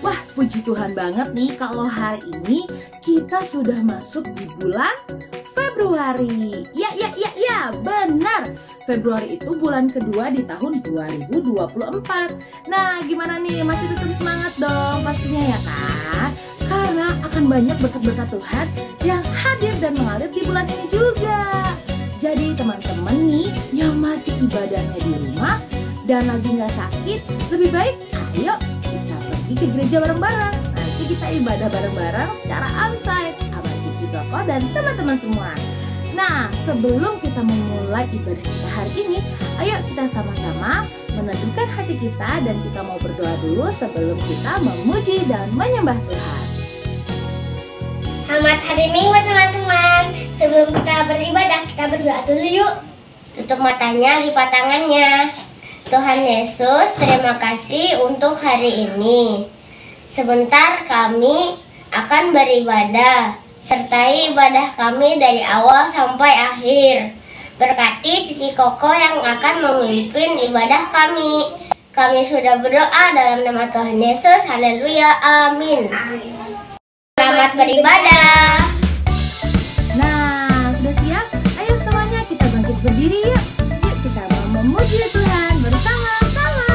Wah, puji Tuhan banget nih kalau hari ini kita sudah masuk di bulan Februari. Ya, benar. Februari itu bulan kedua di tahun 2024. Nah, gimana nih? Masih tetap semangat dong pastinya ya kan? Karena akan banyak berkat-berkat Tuhan yang hadir dan mengalir di bulan ini juga. Jadi teman-teman nih yang masih ibadahnya di rumah dan lagi nggak sakit, lebih baik ayo kita pergi ke gereja bareng-bareng. Nanti kita ibadah bareng-bareng secara onsite sama Cici Koko dan teman-teman semua. Nah, sebelum kita memulai ibadah kita hari ini, ayo kita sama-sama menentukan hati kita dan kita mau berdoa dulu sebelum kita memuji dan menyembah Tuhan. Selamat hari Minggu teman-teman. Sebelum kita beribadah, kita berdoa dulu yuk. Tutup matanya, lipat tangannya. Tuhan Yesus, terima kasih untuk hari ini. Sebentar kami akan beribadah. Sertai ibadah kami dari awal sampai akhir. Berkati Cici Koko yang akan memimpin ibadah kami. Kami sudah berdoa dalam nama Tuhan Yesus. Haleluya, amin. Selamat beribadah. Nah, sudah siap? Ayo semuanya kita bangkit berdiri yuk. Yuk kita mau memuji Tuhan bersama-sama.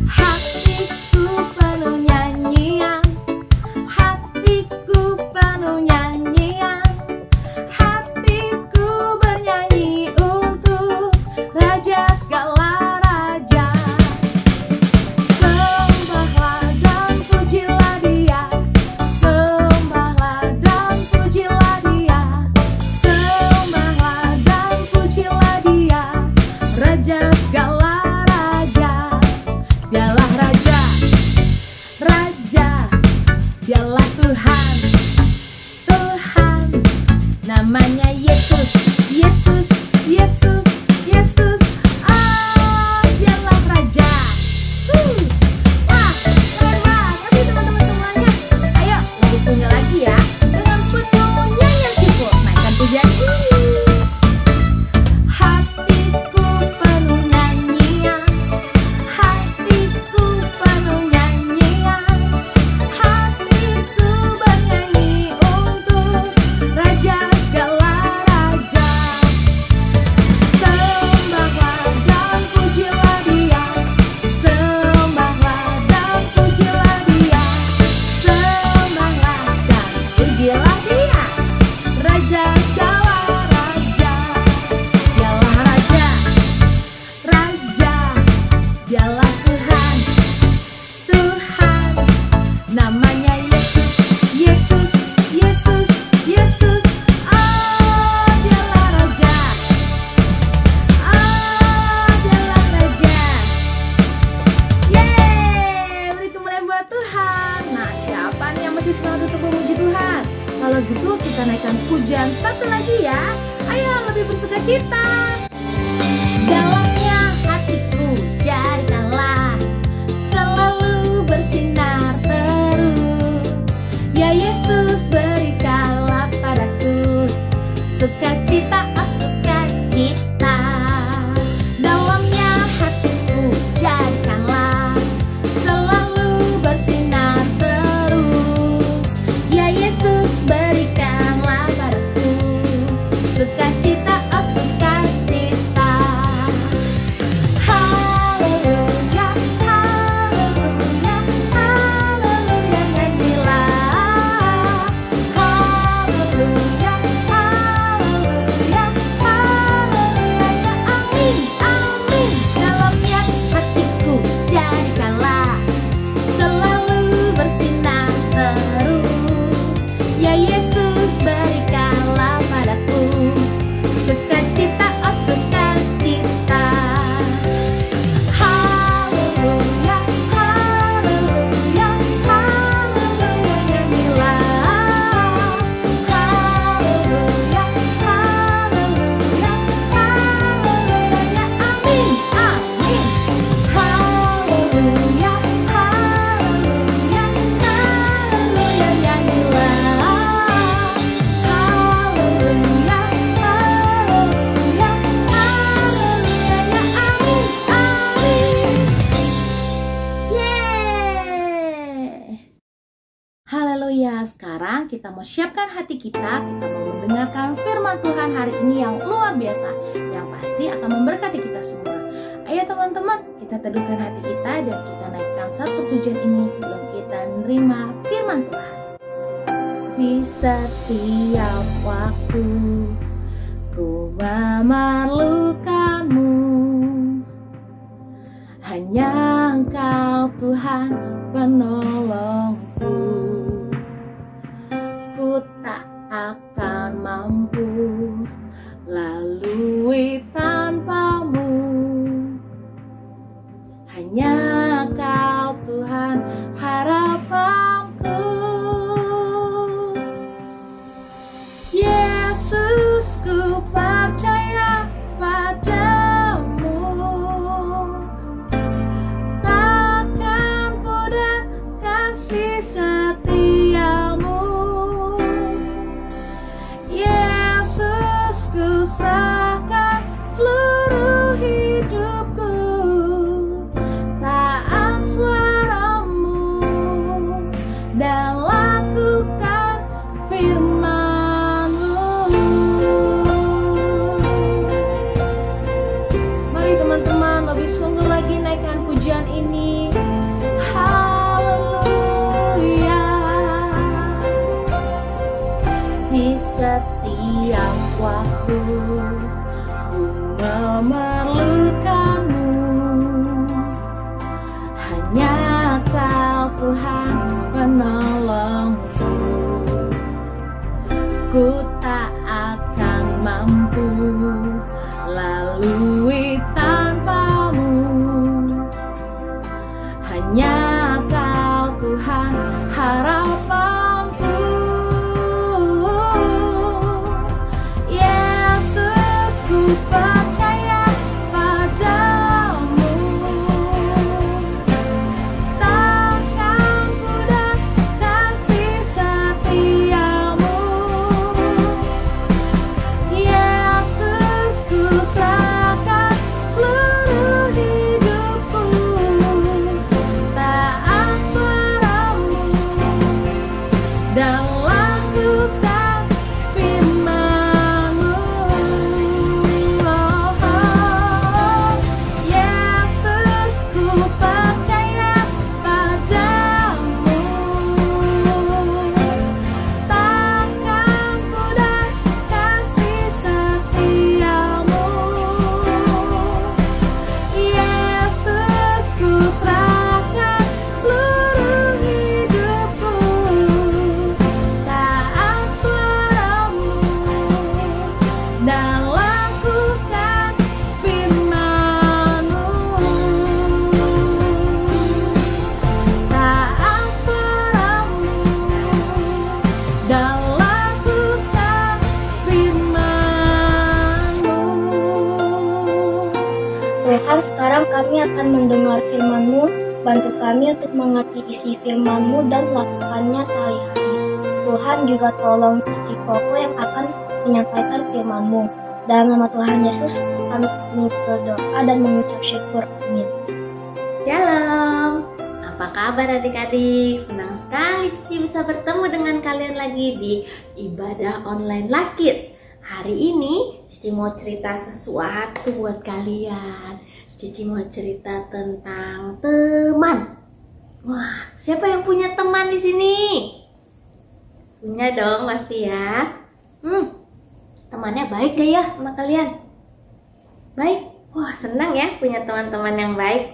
Hatiku penuh nyanyian, hatiku penuh nyanyian, hatiku bernyanyi untuk Raja segala raja. Sembahlah dan pujilah Dia, sembahlah dan pujilah Dia, sembahlah dan pujilah Dia, Raja segala raja. Dialah Raja, Raja, Dialah Tuhan, Tuhan. Namanya Yesus, Yesus, Yesus, Yesus. Oh, Dialah Raja. Wah, keren banget nih teman-teman semuanya. Ayo, lebih punya lagi ya. Dengan penuhnya yang cukup, naikkan pujian ini. Hatiku penuh nyanyian, hatiku penuh nyanyian, hatiku bernyanyi untuk Raja segala raja. Sembahlah dan pujilah Dia, sembahlah dan pujilah Dia, sembahlah dan pujilah Dia, Raja segala raja. Dialah Raja, Raja, Dialah Tuhan, Tuhan. Namanya Yesus, Yesus, Yesus, Yesus. Oh, Dialah Raja, oh, Dialah Raja. Yeay, beri kemuliaan buat Tuhan. Nah, siapa nih yang masih semangat untuk memuji Tuhan? Kalau gitu kita naikkan pujian satu lagi ya. Ayo lebih bersuka cita. Dalamnya hatiku jadikanlah selalu bersinar terus. Ya Yesus, berikanlah padaku sukacita, oh sukacita. Dalamnya hatiku jadikanlah selalu bersinar terus. Ya Yesus, berikanlah padaku sukacita, oh sukacita. Haleluya. Sekarang kita mau siapkan hati kita mau mendengarkan firman Tuhan hari ini yang luar biasa, yang pasti akan memberkati kita semua. Ayo teman-teman, kita teduhkan hati kita dan kita naikkan satu pujian ini sebelum kita menerima firman Tuhan. Di setiap waktu ku memerlukanmu, hanya Engkau Tuhan penolongku. Ku tak akan mampu lalui tanpamu, hanya Kau Tuhan harapanku. Yesus, ku percaya padamu, takkan pudar kasih setiamu. Yesus, ku serahkan seluruh hidupku, taat suaramu dan lakukan firman. Teman-teman, lebih sungguh lagi naikkan pujian ini. Haleluya. Di setiap waktu ku memerlukanmu, hanya Kau Tuhan penolongku. Ku tak akan mampu lalui tanpamu, hanya Kau Tuhan harapanku. Yesus, ku percaya padamu, takkan pudar kasih setiamu. Yesus, ku serahkan seluruh hidupku, taat suaramu dan lakukan firman-Mu. Yesus, ku percaya padamu, takkan pudar kasih setiamu. Yesus, ku serahkan seluruh hidupku, taat suaramu dan lakukan firman-Mu. Taat suaramu dan lakukan firman-Mu. Tuhan, sekarang kami akan mendengar firman-Mu. Bantu kami untuk mengerti isi firman-Mu dan melakukannya sehari-hari. Tuhan juga tolong Cici Koko yang akan menyampaikan firman-Mu. Dalam nama Tuhan Yesus kami berdoa dan mengucap syukur. Amin. Shalom, apa kabar adik-adik? Senang sekali Cici bisa bertemu dengan kalian lagi di ibadah online Live Kids. Hari ini Cici mau cerita sesuatu buat kalian. Cici mau cerita tentang teman. Wah, siapa yang punya teman di sini? Punya dong pasti ya. Temannya baik gak ya sama kalian? Baik? Wah, senang ya punya teman-teman yang baik.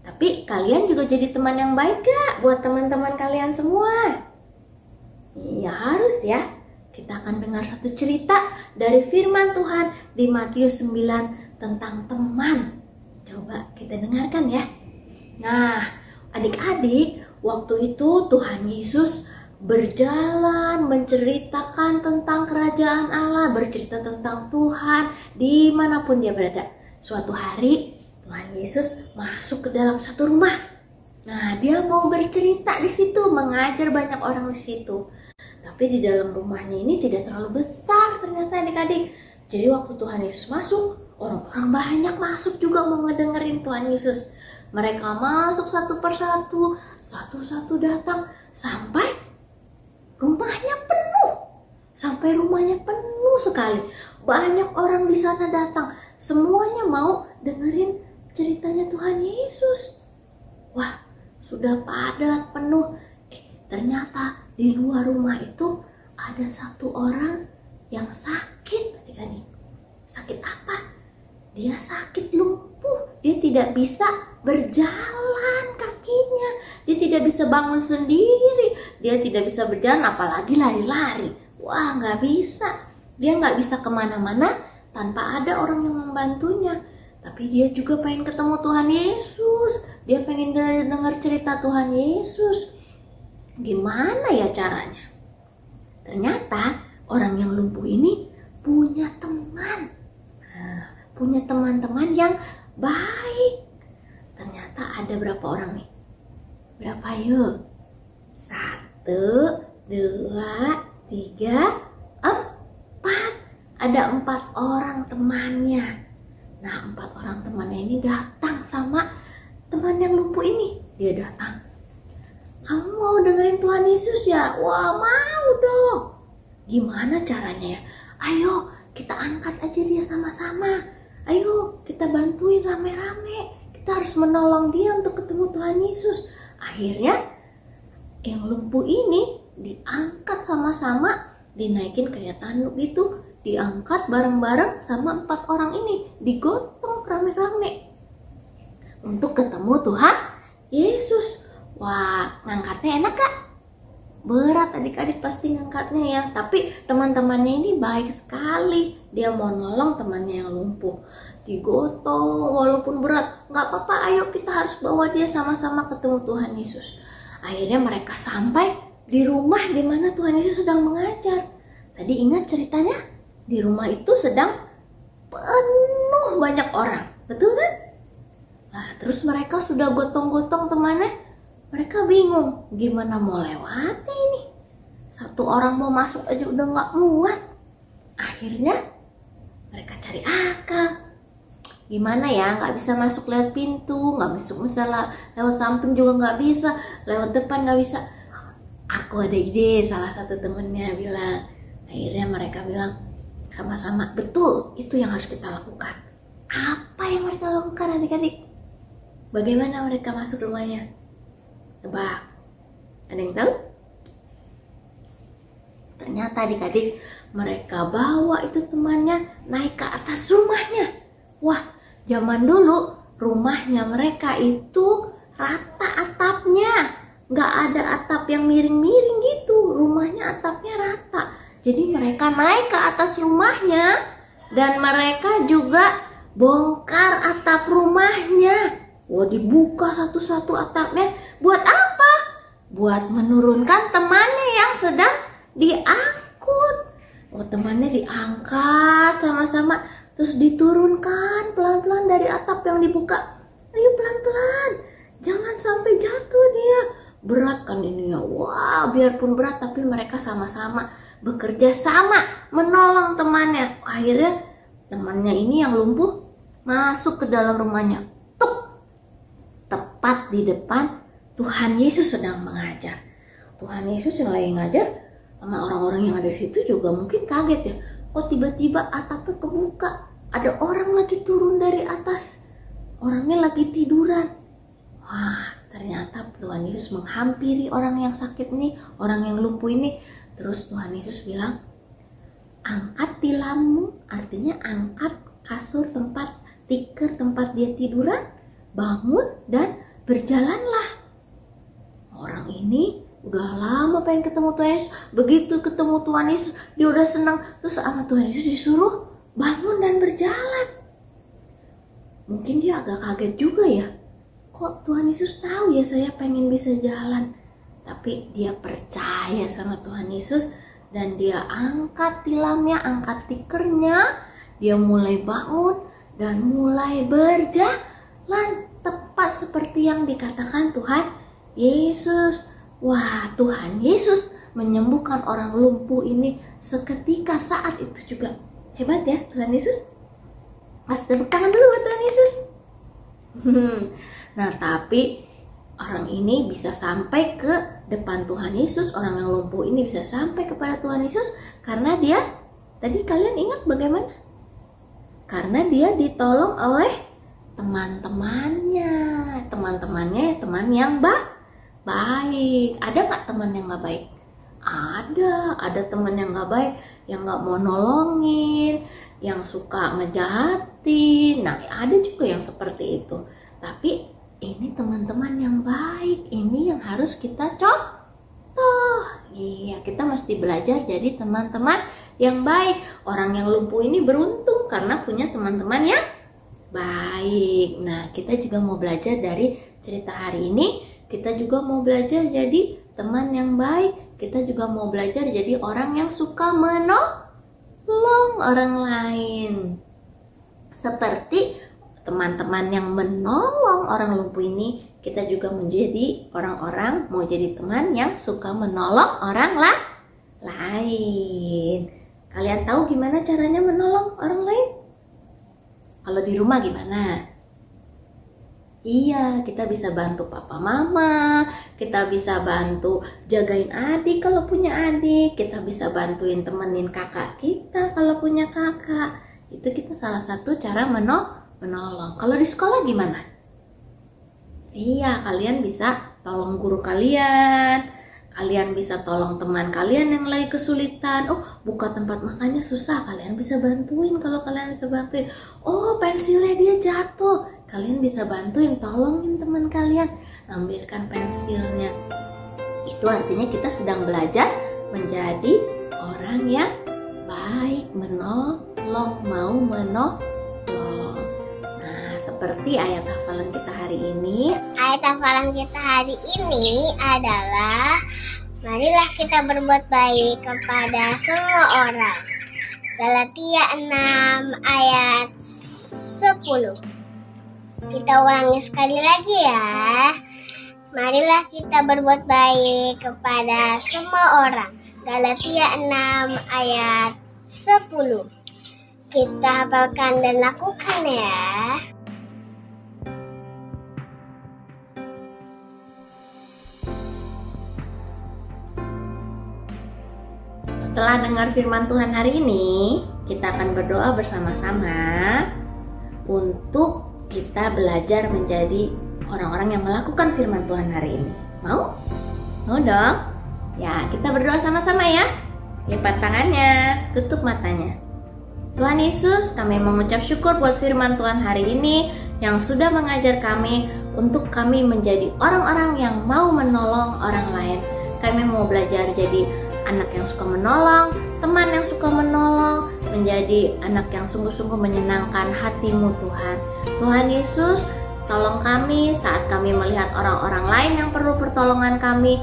Tapi kalian juga jadi teman yang baik gak buat teman-teman kalian semua? Iya harus ya. Kita akan dengar satu cerita dari firman Tuhan di Matius 9 tentang teman. Coba kita dengarkan ya. Nah, adik-adik, waktu itu Tuhan Yesus berjalan menceritakan tentang kerajaan Allah, bercerita tentang Tuhan dimanapun dia berada. Suatu hari Tuhan Yesus masuk ke dalam satu rumah. Nah, dia mau bercerita di situ, mengajar banyak orang di situ. Tapi di dalam rumahnya ini tidak terlalu besar ternyata adik-adik. Jadi waktu Tuhan Yesus masuk, orang-orang banyak masuk juga mau ngedengerin Tuhan Yesus. Mereka masuk satu persatu, satu-satu datang, sampai rumahnya penuh. Sampai rumahnya penuh sekali. Banyak orang di sana datang. Semuanya mau dengerin ceritanya Tuhan Yesus. Wah, sudah padat, penuh. Ternyata di luar rumah itu ada satu orang yang sakit, adik-adik. Sakit apa? Dia sakit lumpuh. Dia tidak bisa berjalan kakinya. Dia tidak bisa bangun sendiri. Dia tidak bisa berjalan, apalagi lari-lari. Wah, nggak bisa. Dia nggak bisa kemana-mana tanpa ada orang yang membantunya. Tapi dia juga pengen ketemu Tuhan Yesus. Dia pengen dengar cerita Tuhan Yesus. Gimana ya caranya? Ternyata orang yang lumpuh ini punya teman. Punya teman-teman yang baik. Ternyata ada berapa orang nih? Berapa yuk? 1, 2, 3, 4. Ada 4 orang temannya. Nah, 4 orang temannya ini datang sama teman yang lumpuh ini. Dia datang. Kamu mau dengerin Tuhan Yesus ya? Wah, mau dong. Gimana caranya ya? Ayo kita angkat aja dia sama-sama. Ayo kita bantuin rame-rame. Kita harus menolong dia untuk ketemu Tuhan Yesus. Akhirnya yang lumpuh ini diangkat sama-sama, dinaikin kayak tanduk gitu, diangkat bareng-bareng sama 4 orang ini, digotong rame-rame untuk ketemu Tuhan Yesus. Wah, ngangkatnya enak gak? Berat adik-adik pasti ngangkatnya ya. Tapi teman-temannya ini baik sekali. Dia mau nolong temannya yang lumpuh. Digotong walaupun berat. Gak apa-apa, ayo kita harus bawa dia sama-sama ketemu Tuhan Yesus. Akhirnya mereka sampai di rumah di mana Tuhan Yesus sedang mengajar. Tadi ingat ceritanya? Di rumah itu sedang penuh banyak orang. Betul kan? Nah, terus mereka sudah gotong-gotong temannya. Mereka bingung gimana mau lewatnya ini. 1 orang mau masuk aja udah gak muat. Akhirnya mereka cari akal. Gimana ya, gak bisa masuk lewat pintu, gak masuk misalnya lewat samping juga gak bisa, lewat depan gak bisa. Aku ada ide, salah satu temennya bilang. Akhirnya mereka bilang sama-sama, betul, itu yang harus kita lakukan. Apa yang mereka lakukan adik-adik? Bagaimana mereka masuk rumahnya? Tebak, ada yang tahu? Ternyata adik-adik mereka bawa itu temannya naik ke atas rumahnya. Wah, zaman dulu rumahnya mereka itu rata atapnya. Gak ada atap yang miring-miring gitu. Rumahnya atapnya rata. Jadi mereka naik ke atas rumahnya. Dan mereka juga bongkar atap rumahnya. Wah, dibuka satu-satu atapnya. Buat apa? Buat menurunkan temannya yang sedang diangkut. Oh, temannya diangkat sama-sama. Terus diturunkan pelan-pelan dari atap yang dibuka. Ayo pelan-pelan. Jangan sampai jatuh dia. Berat kan ini ya. Wah, biarpun berat tapi mereka sama-sama bekerja sama menolong temannya. Akhirnya temannya ini yang lumpuh masuk ke dalam rumahnya. Tepat di depan Tuhan Yesus sedang mengajar. Tuhan Yesus yang lagi ngajar sama orang-orang yang ada di situ juga mungkin kaget ya. Oh, tiba-tiba atapnya kebuka. Ada orang lagi turun dari atas. Orangnya lagi tiduran. Wah, ternyata Tuhan Yesus menghampiri orang yang sakit nih, orang yang lumpuh ini. Terus Tuhan Yesus bilang, angkat tilammu, artinya angkat kasur tempat tikar tempat dia tiduran, bangun dan berjalanlah. Orang ini udah lama pengen ketemu Tuhan Yesus. Begitu ketemu Tuhan Yesus, dia udah senang. Terus sama Tuhan Yesus disuruh bangun dan berjalan. Mungkin dia agak kaget juga ya. Kok Tuhan Yesus tahu ya saya pengen bisa jalan? Tapi dia percaya sama Tuhan Yesus. Dan dia angkat tilamnya, angkat tikernya. Dia mulai bangun dan mulai berjalan. Tepat seperti yang dikatakan Tuhan Yesus. Wah, Tuhan Yesus menyembuhkan orang lumpuh ini seketika saat itu juga. Hebat ya Tuhan Yesus. Mas, tepuk tangan dulu buat Tuhan Yesus. Nah, tapi orang ini bisa sampai ke depan Tuhan Yesus, orang yang lumpuh ini bisa sampai kepada Tuhan Yesus karena dia, tadi kalian ingat bagaimana? Karena dia ditolong oleh teman-temannya. Teman-temannya teman yang baik. Ada nggak teman yang nggak baik? Ada teman yang nggak baik, yang nggak mau nolongin, yang suka ngejahatin. Nah, ada juga yang seperti itu. Tapi ini teman-teman yang baik, ini yang harus kita contoh. Iya, kita mesti belajar jadi teman-teman yang baik. Orang yang lumpuh ini beruntung karena punya teman-teman yang baik. Nah, kita juga mau belajar dari cerita hari ini. Kita juga mau belajar jadi teman yang baik. Kita juga mau belajar jadi orang yang suka menolong orang lain. Seperti teman-teman yang menolong orang lumpuh ini, kita juga menjadi orang-orang mau jadi teman yang suka menolong orang lain. Kalian tahu gimana caranya menolong orang lain? Kalau di rumah gimana? Iya, kita bisa bantu papa mama, kita bisa bantu jagain adik kalau punya adik, kita bisa bantuin temenin kakak kita kalau punya kakak. Itu kita salah satu cara menolong. Kalau di sekolah gimana? Iya, kalian bisa tolong guru kalian. Kalian bisa tolong teman kalian yang lagi kesulitan. Oh, buka tempat makannya susah, kalian bisa bantuin kalau kalian bisa bantuin. Oh, pensilnya dia jatuh, kalian bisa bantuin, tolongin teman kalian, ambilkan pensilnya. Itu artinya kita sedang belajar menjadi orang yang baik, menolong, mau menolong. Seperti ayat hafalan kita hari ini. Ayat hafalan kita hari ini adalah, marilah kita berbuat baik kepada semua orang. Galatia 6 ayat 10. Kita ulangi sekali lagi ya. Marilah kita berbuat baik kepada semua orang. Galatia 6 ayat 10. Kita hafalkan dan lakukan ya. Setelah dengar firman Tuhan hari ini, kita akan berdoa bersama-sama untuk kita belajar menjadi orang-orang yang melakukan firman Tuhan hari ini. Mau? Mau dong? Ya, kita berdoa sama-sama ya. Lipat tangannya, tutup matanya. Tuhan Yesus, kami mengucap syukur buat firman Tuhan hari ini yang sudah mengajar kami untuk kami menjadi orang-orang yang mau menolong orang lain. Kami mau belajar jadi anak yang suka menolong, teman yang suka menolong, menjadi anak yang sungguh-sungguh menyenangkan hati-Mu Tuhan. Tuhan Yesus, tolong kami saat kami melihat orang-orang lain yang perlu pertolongan kami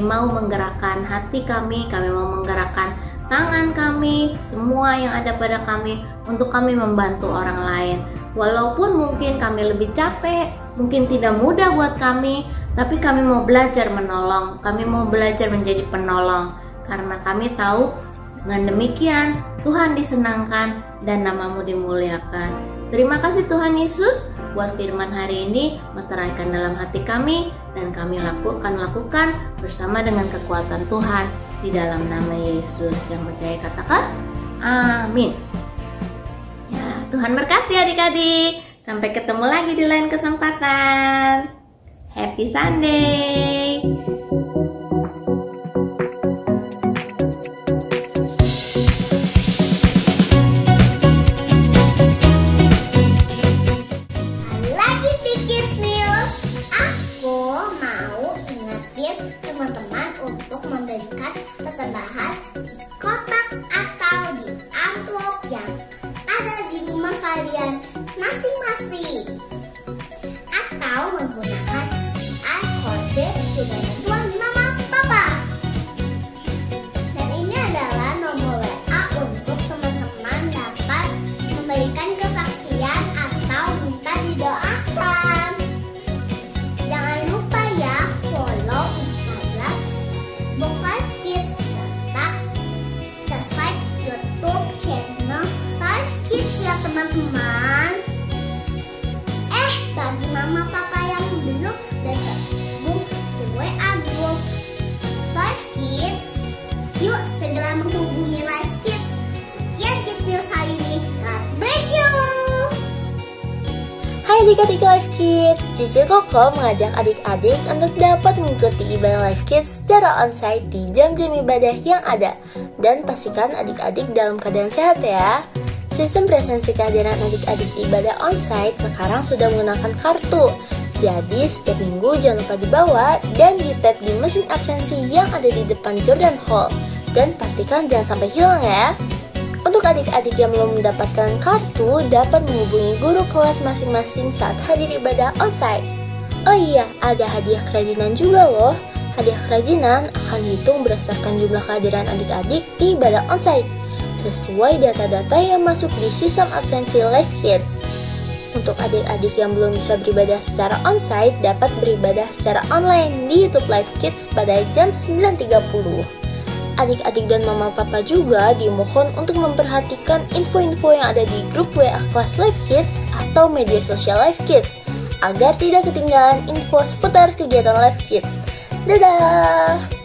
mau menggerakkan hati kami mau menggerakkan tangan kami, semua yang ada pada kami untuk kami membantu orang lain. Walaupun mungkin kami lebih capek, mungkin tidak mudah buat kami, tapi kami mau belajar menolong, kami mau belajar menjadi penolong. Karena kami tahu dengan demikian Tuhan disenangkan dan nama-Mu dimuliakan. Terima kasih Tuhan Yesus buat firman hari ini meteraikan dalam hati kami dan kami akan lakukan bersama dengan kekuatan Tuhan di dalam nama Yesus. Yang percaya katakan amin. Ya, Tuhan berkati adik-adik. Sampai ketemu lagi di lain kesempatan. Happy Sunday. Teman-teman untuk memberikan persembahan di kotak atau di amplop yang ada di rumah kalian masing-masing, atau menggunakan QR code dengan bantuan mama papa. Dan ini adalah nomor WA untuk teman-teman dapat memberikan kesaksian atau minta didoakan. Jangan lupa ya follow Instagram Book Life Kids. Adik-adik Live Kids, Cici Koko mengajak adik-adik untuk dapat mengikuti ibadah Live Kids secara onsite di jam-jam ibadah yang ada. Dan pastikan adik-adik dalam keadaan sehat ya. Sistem presensi kehadiran adik-adik ibadah onsite sekarang sudah menggunakan kartu. Jadi setiap minggu jangan lupa dibawa dan di-tap di mesin absensi yang ada di depan Jordan Hall. Dan pastikan jangan sampai hilang ya. Untuk adik-adik yang belum mendapatkan kartu, dapat menghubungi guru kelas masing-masing saat hadir ibadah onsite. Oh iya, ada hadiah kerajinan juga loh. Hadiah kerajinan akan dihitung berdasarkan jumlah kehadiran adik-adik di ibadah onsite, sesuai data-data yang masuk di sistem absensi Live Kids. Untuk adik-adik yang belum bisa beribadah secara onsite, dapat beribadah secara online di YouTube Live Kids pada jam 9.30. Adik-adik dan mama papa juga dimohon untuk memperhatikan info-info yang ada di grup WA kelas Live Kids atau media sosial Live Kids agar tidak ketinggalan info seputar kegiatan Live Kids. Dadah!